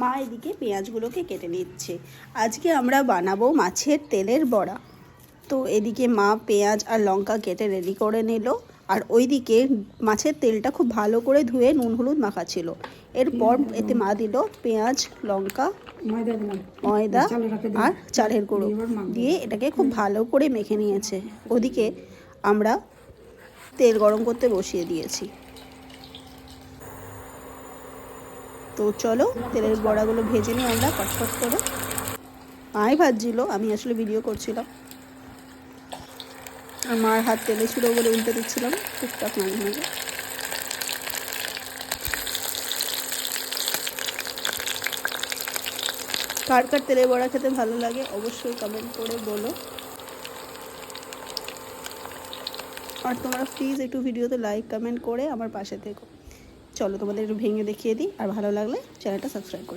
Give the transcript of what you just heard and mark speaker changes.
Speaker 1: মা এদিকে পেঁয়াজগুলোকে কেটে নিচ্ছে। আজকে আমরা বানাবো মাছের তেলের বড়া। তো এদিকে মা পেঁয়াজ আর লঙ্কা কেটে রেডি করে নিল, আর ওইদিকে মাছের তেলটা খুব ভালো করে ধুয়ে নুন হলুদ মাখা ছিল। এরপর এতে মা দিল পেঁয়াজ, লঙ্কা, ময়দা আর চালের গুঁড়ো দিয়ে এটাকে খুব ভালো করে মেখে নিয়েছে। ওদিকে আমরা তেল গরম করতে বসিয়ে দিয়েছি। তো চলো তেলের বড়াগুলো ভেজে নিই আমরা ফটফট করে। মাই ভাজছিল, আমি আসলে ভিডিও করছিলাম। আর মার হাত তেলে ছিল বলে উল্টে দিচ্ছিলাম টুকটাক মাঝে মাঝে। কার কার তেলের বড়া খেতে ভালো লাগে অবশ্যই কমেন্ট করে বলো। আর তোমরা প্লিজ একটু ভিডিওতে লাইক কমেন্ট করে আমার পাশে থেকো। চলো তোমাদের একটু ভেঙে দেখিয়ে দিই, আর ভালো লাগলে চ্যানেলটা সাবস্ক্রাইব করে